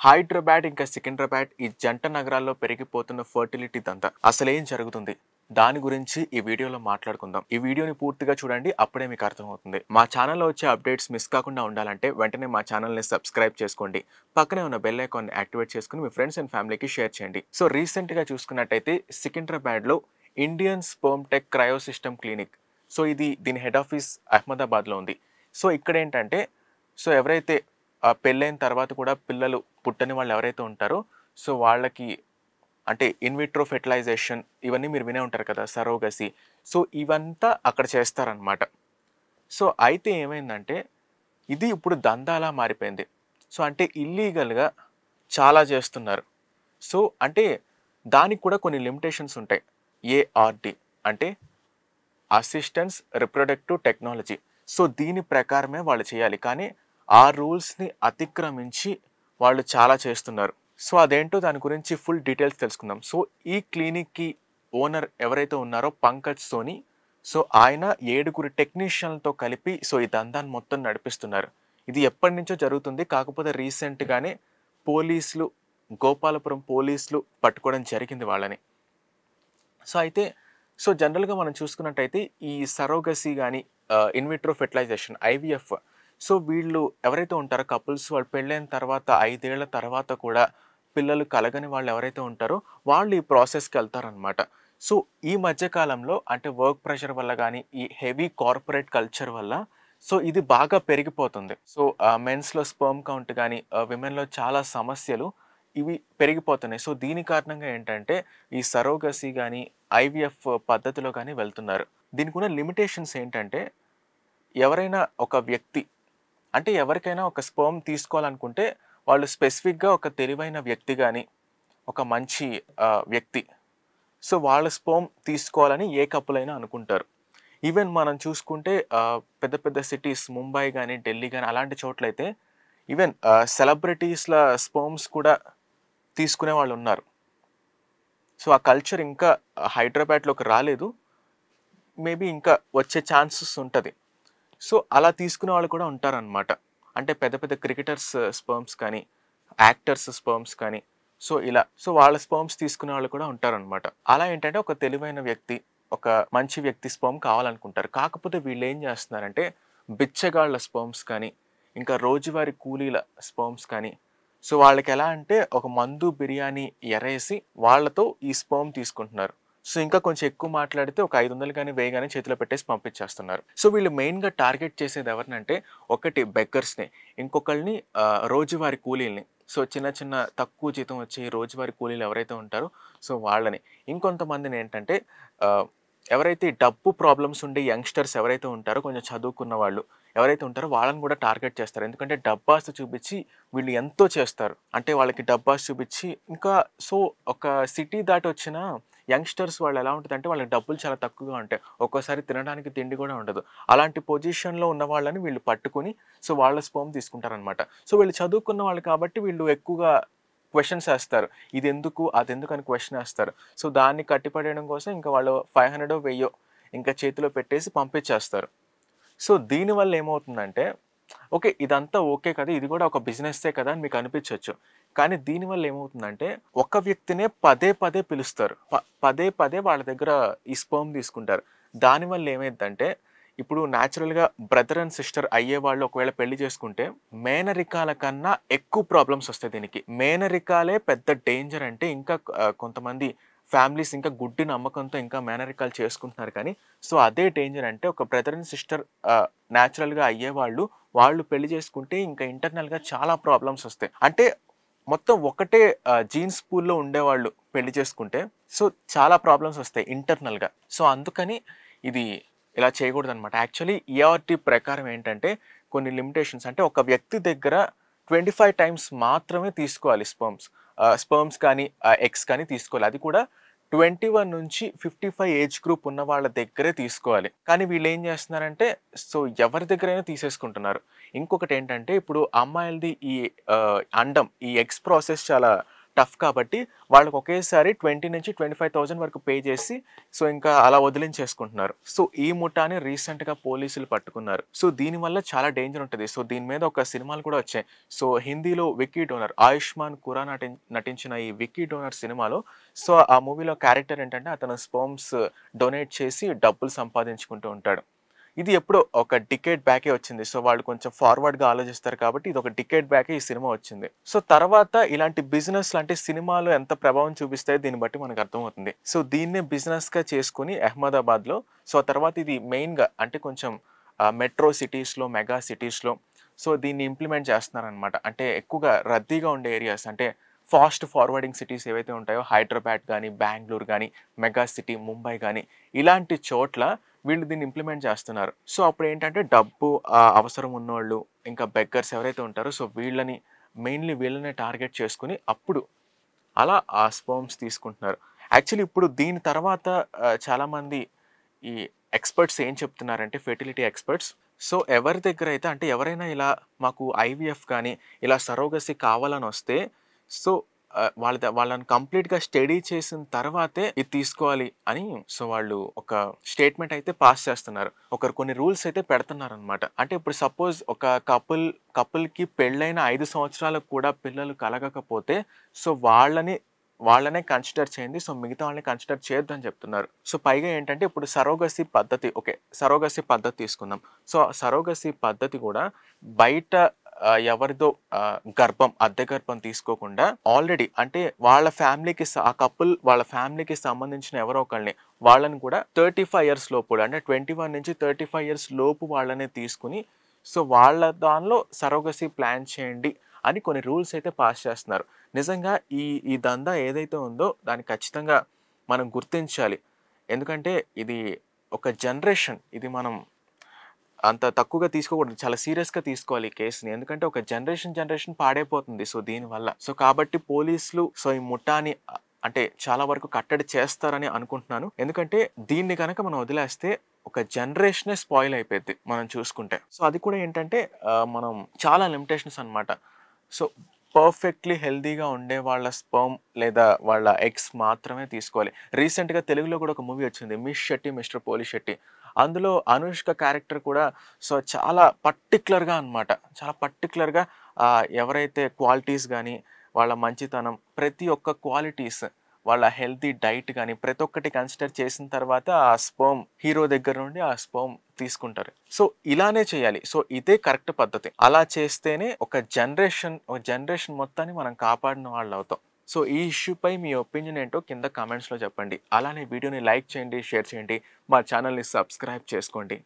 హైదరాబాద్ ఇంకా సికింద్రాబాద్ ఈ జంట నగరాల్లో పెరిగిపోతున్న ఫర్టిలిటీ దంతా అసలేం జరుగుతుంది దాని గురించి ఈ వీడియోలో మాట్లాడుకుందాం. ఈ వీడియోని పూర్తిగా చూడండి, అప్పుడే మీకు అర్థమవుతుంది. మా ఛానల్లో వచ్చే అప్డేట్స్ మిస్ కాకుండా ఉండాలంటే వెంటనే మా ఛానల్ని సబ్స్క్రైబ్ చేసుకోండి. పక్కనే ఉన్న బెల్ ఐకాన్ని యాక్టివేట్ చేసుకుని మీ ఫ్రెండ్స్ అండ్ ఫ్యామిలీకి షేర్ చేయండి. సో రీసెంట్గా చూసుకున్నట్టయితే సికింద్రాబాద్లో Indian sperm tech cryo system clinic, so దీని హెడ్ ఆఫీస్ అహ్మదాబాద్లో ఉంది. సో ఇక్కడ ఏంటంటే ఎవరైతే పెళ్ళైన తర్వాత కూడా పిల్లలు పుట్టని వాళ్ళు ఎవరైతే ఉంటారో సో వాళ్ళకి అంటే ఇన్విట్రో ఫెర్టిలైజేషన్ ఇవన్నీ మీరు వినే ఉంటారు కదా, సరోగసి. సో ఇవంతా అక్కడ చేస్తారనమాట. సో అయితే ఏమైందంటే ఇది ఇప్పుడు దందాలా మారిపోయింది. సో అంటే ఇల్లీగల్గా చాలా చేస్తున్నారు. సో అంటే దానికి కూడా కొన్ని లిమిటేషన్స్ ఉంటాయి. ఏఆర్డి అంటే అసిస్టెన్స్ రిప్రొడక్టివ్ టెక్నాలజీ. సో దీని ప్రకారమే వాళ్ళు చేయాలి, కానీ ఆ రూల్స్ని అతిక్రమించి వాళ్ళు చాలా చేస్తున్నారు. సో అదేంటో దాని గురించి ఫుల్ డీటెయిల్స్ తెలుసుకుందాం. సో ఈ క్లినిక్కి ఓనర్ ఎవరైతే ఉన్నారో పంకజ్ సోని, సో ఆయన 7 టెక్నీషియన్లతో కలిపి సో ఈ దందాన్ని మొత్తం నడిపిస్తున్నారు. ఇది ఎప్పటి నుంచో జరుగుతుంది, కాకపోతే రీసెంట్గానే పోలీసులు, గోపాలపురం పోలీసులు పట్టుకోవడం జరిగింది వాళ్ళని. సో అయితే జనరల్గా మనం చూసుకున్నట్టయితే ఈ సరోగసి కానీ ఇన్విట్రో ఫెర్టిలైజేషన్ ఐవీఎఫ్, సో వీళ్ళు ఎవరైతే ఉంటారో కపుల్స్ వాళ్ళు పెళ్ళైన తర్వాత 5 ఏళ్ల తర్వాత కూడా పిల్లలు కలగని వాళ్ళు ఎవరైతే ఉంటారో వాళ్ళు ఈ ప్రాసెస్కి వెళ్తారనమాట. సో ఈ మధ్యకాలంలో అంటే వర్క్ ప్రెషర్ వల్ల కానీ ఈ హెవీ కార్పొరేట్ కల్చర్ వల్ల సో ఇది బాగా పెరిగిపోతుంది. సో మెన్స్లో స్పర్మ్ కౌంట్ కానీ విమెన్లో చాలా సమస్యలు ఇవి పెరిగిపోతున్నాయి. సో దీని కారణంగా ఏంటంటే ఈ సరోగసి కానీ ఐవీఎఫ్ పద్ధతిలో కానీ వెళ్తున్నారు. దీనికి ఉన్న లిమిటేషన్స్ ఏంటంటే ఎవరైనా ఒక వ్యక్తి అంటే ఎవరికైనా ఒక స్పర్మ్ తీసుకోవాలనుకుంటే వాళ్ళు స్పెసిఫిక్గా ఒక తెలివైన వ్యక్తి కానీ ఒక మంచి వ్యక్తి సో వాళ్ళ స్పర్మ్ తీసుకోవాలని ఏ కపులైనా అనుకుంటారు. ఈవెన్ మనం చూసుకుంటే పెద్ద పెద్ద సిటీస్ ముంబై కానీ ఢిల్లీ కానీ అలాంటి చోట్లయితే ఈవెన్ సెలబ్రిటీస్ల స్పర్మ్స్ కూడా తీసుకునే వాళ్ళు ఉన్నారు. సో ఆ కల్చర్ ఇంకా హైదరాబాద్లోకి రాలేదు, మేబీ ఇంకా వచ్చే ఛాన్సెస్ ఉంటుంది. సో అలా తీసుకునే వాళ్ళు కూడా ఉంటారనమాట. అంటే పెద్ద పెద్ద క్రికెటర్స్ స్పర్మ్స్ కానీ యాక్టర్స్ స్పర్మ్స్ కానీ సో ఇలా వాళ్ళ స్పర్మ్స్ తీసుకునే వాళ్ళు కూడా ఉంటారనమాట. అలా ఏంటంటే ఒక తెలివైన వ్యక్తి, ఒక మంచి వ్యక్తి స్పర్మ్ కావాలనుకుంటారు. కాకపోతే వీళ్ళు ఏం చేస్తున్నారంటే బిచ్చగాళ్ళ స్పర్మ్స్ కానీ ఇంకా రోజువారీ కూలీల స్పర్మ్స్ కానీ సో వాళ్ళకి ఎలా అంటే ఒక మందు బిర్యానీ ఎరేసి వాళ్ళతో ఈ స్పర్మ్ తీసుకుంటున్నారు. సో ఇంకా కొంచెం ఎక్కువ మాట్లాడితే ఒక 500 కానీ 1000 కానీ చేతిలో పెట్టేసి పంపించేస్తున్నారు. సో వీళ్ళు మెయిన్గా టార్గెట్ చేసేది ఎవరినంటే ఒకటి బెగ్గర్స్ని, ఇంకొకళ్ళని రోజువారీ కూలీల్ని. సో చిన్న చిన్న తక్కువ జీతం వచ్చి రోజువారీ కూలీలు ఎవరైతే ఉంటారో సో వాళ్ళని. ఇంకొంతమందిని ఏంటంటే ఎవరైతే డబ్బు ప్రాబ్లమ్స్ ఉండే యంగ్స్టర్స్ ఎవరైతే ఉంటారో కొంచెం చదువుకున్న వాళ్ళు ఎవరైతే ఉంటారో వాళ్ళని కూడా టార్గెట్ చేస్తారు. ఎందుకంటే డబ్బాస్ చూపించి వీళ్ళు ఎంతో చేస్తారు. అంటే వాళ్ళకి డబ్బాస్ చూపించి ఇంకా సో ఒక సిటీ దాటి వచ్చిన యంగ్స్టర్స్ వాళ్ళు ఎలా ఉంటుంది అంటే వాళ్ళకి డబ్బులు చాలా తక్కువగా ఉంటాయి, ఒక్కోసారి తినడానికి తిండి కూడా ఉండదు. అలాంటి పొజిషన్లో ఉన్న వాళ్ళని వీళ్ళు పట్టుకుని సో వాళ్ళ స్పర్మ్ తీసుకుంటారనమాట. సో వీళ్ళు చదువుకున్న వాళ్ళు కాబట్టి వీళ్ళు ఎక్కువగా క్వశ్చన్స్ వేస్తారు, ఇది ఎందుకు అది ఎందుకు అని క్వశ్చన్ వేస్తారు. సో దాన్ని కట్టిపడేయడం కోసం ఇంకా వాళ్ళు 500 1000 ఇంకా చేతిలో పెట్టేసి పంపించేస్తారు. సో దీనివల్ల ఏమవుతుందంటే ఓకే ఇదంతా ఓకే కదా, ఇది కూడా ఒక బిజినెస్సే కదా అని మీకు అనిపించవచ్చు. కానీ దీనివల్ల ఏమవుతుందంటే ఒక వ్యక్తినే పదే పదే పిలుస్తారు, పదే పదే వాళ్ళ దగ్గర ఈ స్పర్మ్ తీసుకుంటారు. దానివల్ల ఏమైందంటే ఇప్పుడు న్యాచురల్గా బ్రదర్ అండ్ సిస్టర్ అయ్యే వాళ్ళు ఒకవేళ పెళ్లి చేసుకుంటే మేనరికాల కన్నా ఎక్కువ ప్రాబ్లమ్స్ వస్తాయి. దీనికి మేనరికాలే పెద్ద డేంజర్. అంటే ఇంకా కొంతమంది ఫ్యామిలీస్ ఇంకా గుడ్డి నమ్మకంతో ఇంకా మేనరికాలు చేసుకుంటున్నారు. కానీ సో అదే డేంజర్. అంటే ఒక బ్రదర్ అండ్ సిస్టర్ న్యాచురల్గా అయ్యేవాళ్ళు వాళ్ళు పెళ్లి చేసుకుంటే ఇంకా ఇంటర్నల్గా చాలా ప్రాబ్లమ్స్ వస్తాయి. అంటే మొత్తం ఒకటే జీన్స్ పూల్లో ఉండేవాళ్ళు పెళ్లి చేసుకుంటే సో చాలా ప్రాబ్లమ్స్ వస్తాయి ఇంటర్నల్గా. సో అందుకని ఇది ఇలా చేయకూడదు అనమాట. యాక్చువల్లీ ఈఆర్టీ ప్రకారం ఏంటంటే కొన్ని లిమిటేషన్స్, అంటే ఒక వ్యక్తి దగ్గర 25 టైమ్స్ మాత్రమే తీసుకోవాలి స్పర్మ్స్ కానీ ఎగ్స్ కానీ తీసుకోవాలి. అది కూడా 21 నుంచి 55 ఏజ్ గ్రూప్ ఉన్న వాళ్ళ దగ్గరే తీసుకోవాలి. కానీ వీళ్ళు ఏం చేస్తున్నారంటే సో ఎవరి దగ్గరైనా తీసేసుకుంటున్నారు. ఇంకొకటి ఏంటంటే ఇప్పుడు అమ్మాయిలది ఈ అండం ఈ ఎగ్స్ ప్రాసెస్ చాలా టఫ్ కాబట్టి వాళ్ళకి ఒకేసారి 20,000 నుంచి 25,000 వరకు పే చేసి సో ఇంకా అలా వదిలించేసుకుంటున్నారు. సో ఈ ముఠాని రీసెంట్‌గా పోలీసులు పట్టుకున్నారు. సో దీనివల్ల చాలా డేంజర్ ఉంటది. సో దీని మీద ఒక సినిమాలు కూడా వచ్చాయి. సో హిందీలో 'విక్కీ డోనర్' ఆయుష్మాన్ ఖురానా నటించిన ఈ 'విక్కీ డోనర్' సినిమాలో సో ఆ మూవీలో క్యారెక్టర్ ఏంటంటే అతను స్పెర్మ్స్ డొనేట్ చేసి డబ్బులు సంపాదించుకుంటూ ఉంటాడు. ఇది ఎప్పుడో ఒక డికేడ్ బ్యాకే వచ్చింది. సో వాళ్ళు కొంచెం ఫార్వర్డ్‌గా ఆలోచిస్తారు కాబట్టి ఇది ఒక డికేడ్ బ్యాకే ఈ సినిమా వచ్చింది. సో తర్వాత ఇలాంటి బిజినెస్ లాంటి సినిమాలు ఎంత ప్రభావం చూపిస్తాయో దీన్ని బట్టి మనకు అర్థమవుతుంది. సో దీన్నే బిజినెస్‌గా చేసుకొని అహ్మదాబాద్‌లో సో తర్వాత ఇది మెయిన్‌గా అంటే కొంచెం మెట్రో సిటీస్‌లో, మెగా సిటీస్‌లో సో దీన్ని ఇంప్లిమెంట్ చేస్తున్నారనమాట. అంటే ఎక్కువగా రద్దీగా ఉండే ఏరియాస్ అంటే ఫాస్ట్ ఫార్వర్డింగ్ సిటీస్ ఏవైతే ఉంటాయో హైదరాబాద్ గానీ, బెంగుళూరు గానీ, మెగా సిటీ ముంబై గానీ ఇలాంటి చోట్ల వీళ్ళు దీన్ని ఇంప్లిమెంట్ చేస్తున్నారు. సో అప్పుడేంటంటే డబ్బు అవసరం ఉన్నోళ్ళు, ఇంకా బెగ్గర్స్ ఎవరైతే ఉంటారో సో వీళ్ళనే టార్గెట్ చేసుకొని అప్పుడు అలా ఆ స్పెర్మ్స్ తీసుకుంటున్నారు. యాక్చువల్లీ ఇప్పుడు దీని తర్వాత చాలామంది ఈ ఎక్స్‌పర్ట్స్ ఏం చెప్తున్నారంటే ఫెర్టిలిటీ ఎక్స్‌పర్ట్స్ సో ఎవరి దగ్గరైతే అంటే ఎవరైనా ఇలా మాకు ఐవీఎఫ్ గానీ, ఇలా సరోగసీ కావాలనొస్తే సో వాళ్ళని కంప్లీట్‌గా స్టడీ చేసిన తర్వాతే ఇది తీసుకోవాలి అని సో వాళ్ళు ఒక స్టేట్మెంట్ అయితే పాస్ చేస్తున్నారు. కొన్ని రూల్స్ అయితే పెడుతున్నారనమాట. అంటే ఇప్పుడు సపోజ్ ఒక కపుల్‌కి పెళ్ళైన 5 సంవత్సరాలకు కూడా పిల్లలు కలగకపోతే సో వాళ్ళనే కన్సిడర్ చేయండి. సో మిగతా వాళ్ళని కన్సిడర్ చేయొద్దని చెప్తున్నారు. సో పైగా ఏంటంటే ఇప్పుడు సరోగసీ పద్ధతి తీసుకుందాం. సో సరోగసీ పద్ధతి కూడా బయట ఎవరిదో అద్దె గర్భం తీసుకోకుండా ఆల్రెడీ అంటే వాళ్ళ ఫ్యామిలీకి సంబంధించిన ఎవరో ఒకళ్ళని వాళ్ళని కూడా 35 ఇయర్స్ లోపు అంటే 21 నుంచి 35 ఇయర్స్ లోపు వాళ్ళనే తీసుకుని సో వాళ్ళ దానిలో సరోగసీ ప్లాన్ చేయండి అని కొన్ని రూల్స్ అయితే పాస్ చేస్తున్నారు. నిజంగా ఈ దందా ఏదైతే ఉందో దాన్ని ఖచ్చితంగా మనం గుర్తించాలి. ఎందుకంటే ఇది ఒక జనరేషన్ ఇది మనం అంత తక్కువగా తీసుకోకూడదు. చాలా సీరియస్‌గా తీసుకోవాలి ఈ కేస్‌ని. ఎందుకంటే ఒక జనరేషన్ పాడైపోతుంది. సో దీనివల్ల. సో కాబట్టి పోలీసులు సో ఈ ముఠాని అంటే చాలా వరకు కట్టడి చేస్తారని అనుకుంటున్నాను. ఎందుకంటే దీన్ని గనక మనం వదిలేస్తే ఒక జనరేషనే స్పాయిల్ అయిపోద్ది మనం చూసుకుంటే. సో అది కూడా ఏంటంటే మనం చాలా లిమిటేషన్స్ అన్నమాట. సో పర్ఫెక్ట్‌లీ హెల్తీగా ఉండే వాళ్ళ స్పెర్మ్ లేదా వాళ్ళ ఎగ్స్ మాత్రమే తీసుకోవాలి. రీసెంట్‌గా తెలుగులో కూడా ఒక మూవీ వచ్చింది. 'మిస్ శెట్టి మిస్టర్ పోలిశెట్టి' అందులో అనుష్క క్యారెక్టర్ కూడా సో చాలా పర్టిక్యులర్‌గా అన్నమాట. చాలా పర్టిక్యులర్‌గా ఎవరైతే క్వాలిటీస్ గానీ, వాళ్ళ మంచితనం ప్రతి ఒక్క క్వాలిటీస్ వాళ్ళ హెల్తీ డైట్ గానీ ప్రతి ఒక్కటి కన్సిడర్ చేసిన తర్వాత ఆ స్పెర్మ్ హీరో దగ్గర నుండి ఆ స్పెర్మ్ తీసుకుంటారు. సో ఇలానే చేయాలి. సో ఇదే కరెక్ట్ పద్ధతి. అలా చేస్తేనే ఒక జనరేషన్ మొత్తాన్ని మనం కాపాడిన వాళ్ళవుతాం. సో ఈ ఇష్యూపై మీ ఒపీనియన్ ఏంటో కింద కామెంట్స్‌లో చెప్పండి. అలానే వీడియోని లైక్ చేయండి, షేర్ చేయండి. మా ఛానల్‌ని సబ్స్క్రైబ్ చేసుకోండి.